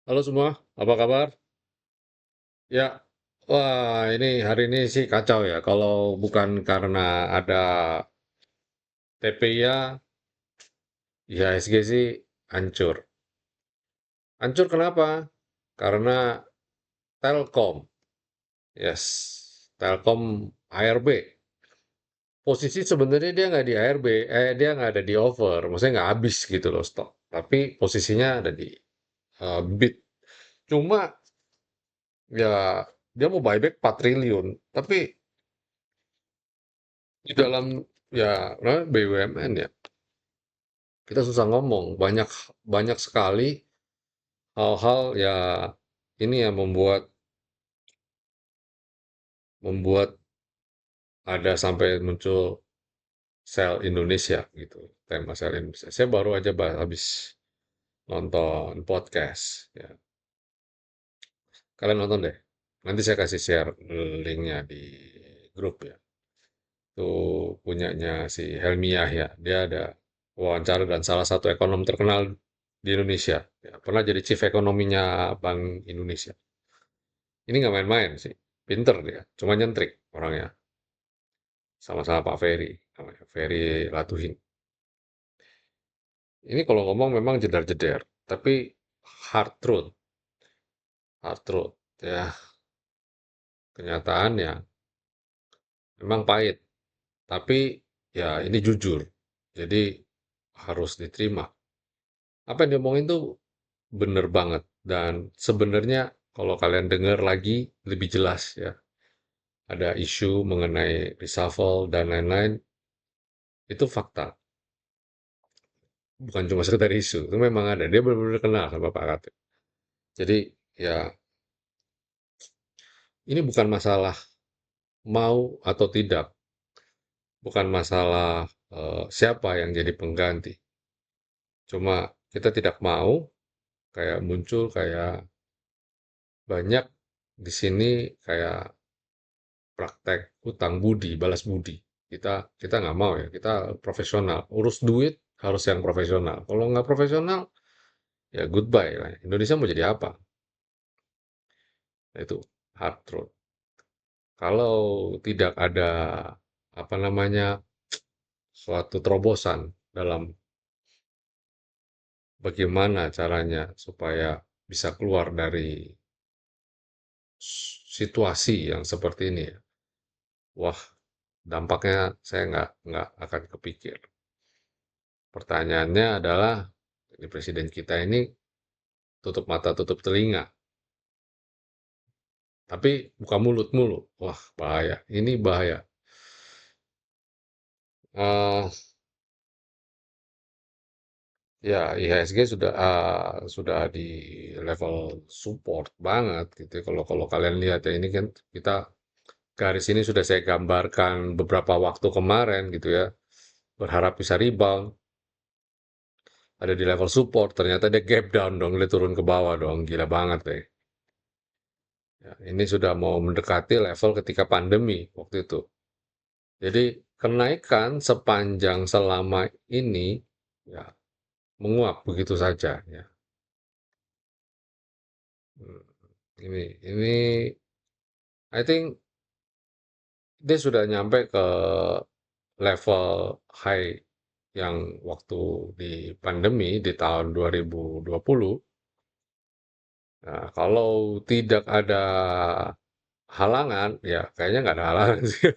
Halo semua, apa kabar? Ya, wah ini hari ini sih kacau ya. Kalau bukan karena ada TPIA, IHSG sih hancur. Hancur kenapa? Karena Telkom, yes, Telkom ARB. Posisi sebenarnya dia nggak di ARB, dia nggak ada di over, maksudnya nggak habis gitu loh stok. Tapi posisinya ada di bid. Cuma ya dia mau buyback 4 triliun, tapi di dalam ya namanya BUMN ya. Kita susah ngomong, banyak banyak sekali hal-hal ya ini yang membuat membuat ada sampai muncul sel Indonesia gitu, tema sel Indonesia. Saya baru aja habis nonton podcast ya. Kalian nonton deh. Nanti saya kasih share linknya di grup ya. Itu punyanya si Helmi Yahya. Dia ada wawancara dan salah satu ekonom terkenal di Indonesia. Ya, pernah jadi chief ekonominya Bank Indonesia. Ini nggak main-main sih. Pinter dia. Cuma nyentrik orangnya. Sama-sama Pak Ferry. Namanya Ferry Latuhin. Ini kalau ngomong memang jedar-jeder. Tapi hard truth. Hard truth. Ya, kenyataannya memang pahit. Tapi ya ini jujur. Jadi harus diterima. Apa yang diomongin tuh bener banget. Dan sebenarnya kalau kalian dengar lagi lebih jelas ya. Ada isu mengenai reshuffle dan lain-lain. Itu fakta. Bukan cuma sekedar isu, itu memang ada. Dia benar-benar kenal sama Pak Katib. Jadi ya ini bukan masalah mau atau tidak, bukan masalah siapa yang jadi pengganti. Cuma kita tidak mau kayak muncul kayak banyak di sini kayak praktek utang budi, balas budi. Kita nggak mau ya, kita profesional. Urus duit harus yang profesional. Kalau nggak profesional, ya goodbye lah. Indonesia mau jadi apa? Nah, itu hard truth. Kalau tidak ada apa namanya suatu terobosan dalam bagaimana caranya supaya bisa keluar dari situasi yang seperti ini ya. Wah, dampaknya saya nggak akan kepikir. Pertanyaannya adalah ini presiden kita ini tutup mata tutup telinga, tapi buka mulut mulu. Wah, bahaya. Ini bahaya. Eh Ya, IHSG sudah di level support banget gitu ya. Kalau kalau kalian lihat ya ini kan kita garis ini sudah saya gambarkan beberapa waktu kemarin gitu ya. Berharap bisa rebound, ada di level support, ternyata dia gap down dong, dia turun ke bawah dong, gila banget deh. Ya, ini sudah mau mendekati level ketika pandemi waktu itu. Jadi kenaikan sepanjang selama ini ya menguap begitu saja ya. Hmm, ini I think dia sudah nyampe ke level high yang waktu di pandemi di tahun 2020. Nah, kalau tidak ada halangan, ya kayaknya nggak ada halangan sih.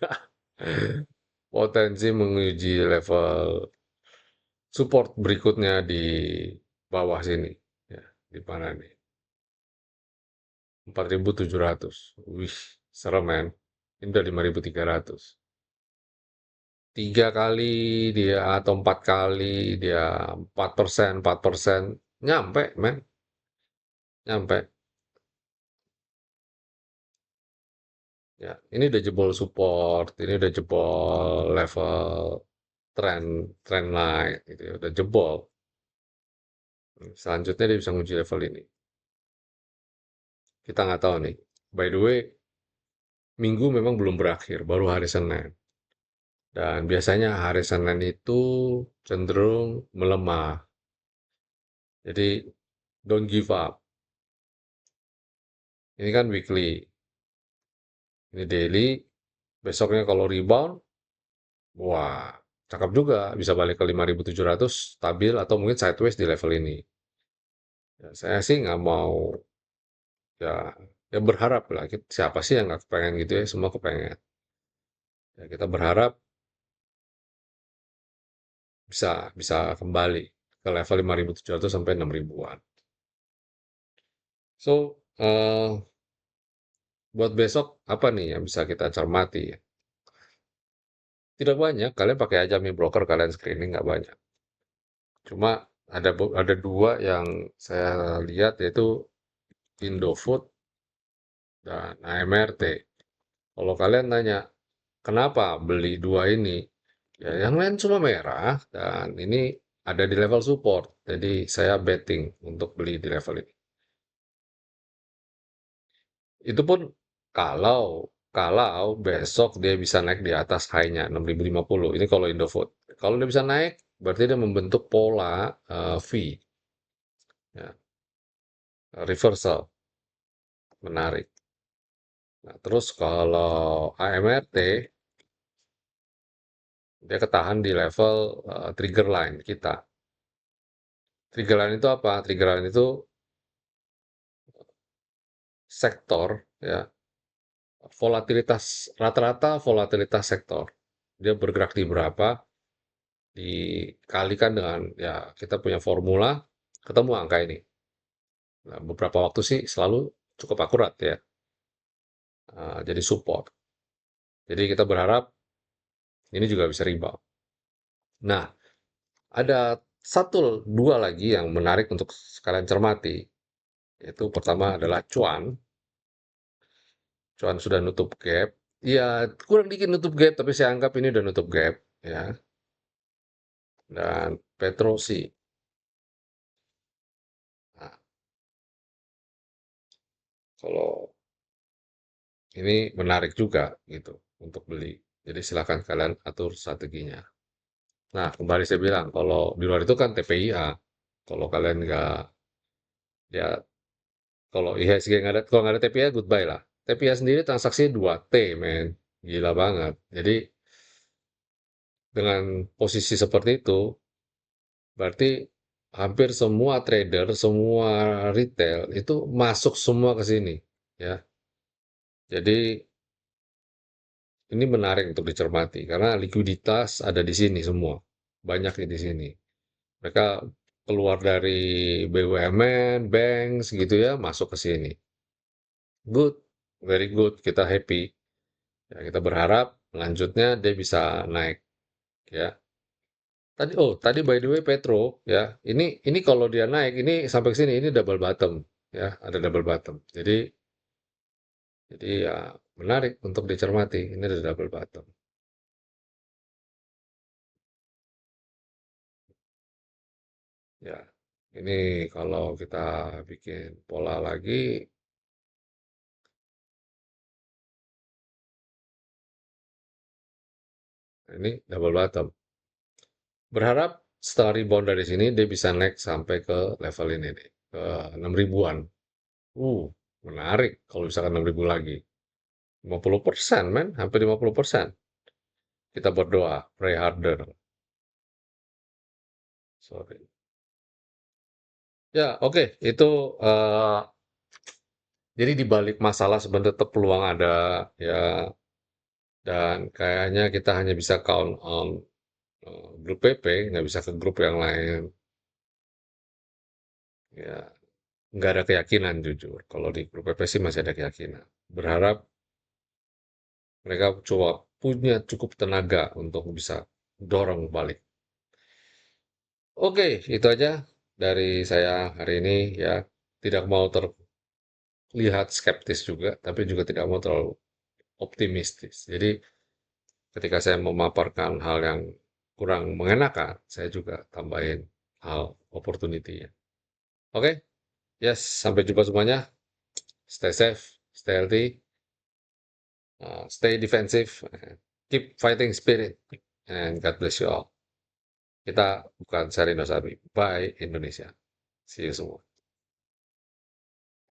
Potensi menguji level support berikutnya di bawah sini. Ya, di mana nih? 4.700. Wih, serem men. Ini udah 5.300. 3 kali dia atau 4 kali dia 4%, 4%, nyampe men, nyampe. Ya, ini udah jebol support, ini udah jebol level trend trend line gitu ya, udah jebol. Selanjutnya dia bisa nguji level ini. Kita nggak tahu nih. By the way, minggu memang belum berakhir, baru hari Senin. Dan biasanya hari Senin itu cenderung melemah. Jadi don't give up. Ini kan weekly, ini daily. Besoknya kalau rebound, wah, cakep juga. Bisa balik ke 5.700 stabil atau mungkin sideways di level ini. Ya, saya sih nggak mau ya ya berharap lah. Siapa sih yang nggak kepengen gitu ya? Semua kepengen. Ya, kita berharap bisa bisa kembali ke level 5.700 sampai 6.000-an. So, buat besok apa nih yang bisa kita cermati ya? Tidak banyak, kalian pakai aja Mi Broker, kalian screening nggak banyak. Cuma ada dua yang saya lihat yaitu Indofood dan AMRT. Kalau kalian tanya, kenapa beli dua ini? Ya, yang lain cuma merah dan ini ada di level support. Jadi saya betting untuk beli di level ini. Itu pun kalau kalau besok dia bisa naik di atas high-nya 6.050. Ini kalau Indofood. Kalau dia bisa naik, berarti dia membentuk pola V, ya, reversal, menarik. Nah, terus kalau AMRT dia ketahan di level trigger line kita. Trigger line itu apa? Trigger line itu sektor, ya, volatilitas rata-rata volatilitas sektor. Dia bergerak di berapa dikalikan dengan ya kita punya formula ketemu angka ini. Nah, beberapa waktu sih selalu cukup akurat ya. Jadi support. Jadi kita berharap ini juga bisa rebound. Nah, ada dua lagi yang menarik untuk kalian cermati. Yaitu pertama adalah cuan. Cuan sudah nutup gap. Ya, kurang dikit nutup gap, tapi saya anggap ini udah nutup gap. Ya, dan Petrosi. Nah, kalau ini menarik juga gitu untuk beli. Jadi silakan kalian atur strateginya. Nah, kembali saya bilang, kalau di luar itu kan TPIA. Kalau kalian nggak, ya kalau IHSG nggak ada, kalau nggak ada TPIA, goodbye lah. TPIA sendiri transaksi 2T, men. Gila banget. Jadi dengan posisi seperti itu, berarti hampir semua trader, semua retail itu masuk semua ke sini, ya. Jadi ini menarik untuk dicermati karena likuiditas ada di sini semua, banyak di sini. Mereka keluar dari BUMN, banks gitu ya, masuk ke sini. Good, very good, kita happy. Ya, kita berharap lanjutnya dia bisa naik, ya. Tadi by the way Petro, ya. Ini kalau dia naik ini sampai ke sini ini double bottom, ya, ada double bottom. Jadi ya menarik untuk dicermati. Ini ada double bottom. Ya, ini kalau kita bikin pola lagi, ini double bottom. Berharap setelah rebound dari sini dia bisa naik sampai ke level ini nih, ke 6.000-an. Uh, menarik kalau misalkan 6.000 lagi. 50%, men, hampir 50%. Kita berdoa, pray harder. Sorry. Ya, oke, itu eh, jadi di balik masalah sebenarnya tetap peluang ada ya, dan kayaknya kita hanya bisa count on grup PP, nggak bisa ke grup yang lain. Ya, nggak ada keyakinan jujur. Kalau di grup PP sih masih ada keyakinan. Berharap mereka coba punya cukup tenaga untuk bisa dorong balik. Oke, itu aja dari saya hari ini ya. Tidak mau terlihat skeptis juga, tapi juga tidak mau terlalu optimistis. Jadi ketika saya memaparkan hal yang kurang mengenakan, saya juga tambahin hal opportunity-nya. Oke, yes, sampai jumpa semuanya. Stay safe, stay healthy, stay defensive, keep fighting spirit, and God bless you all. Kita bukan Sari Nosabi. Bye Indonesia. See you semua.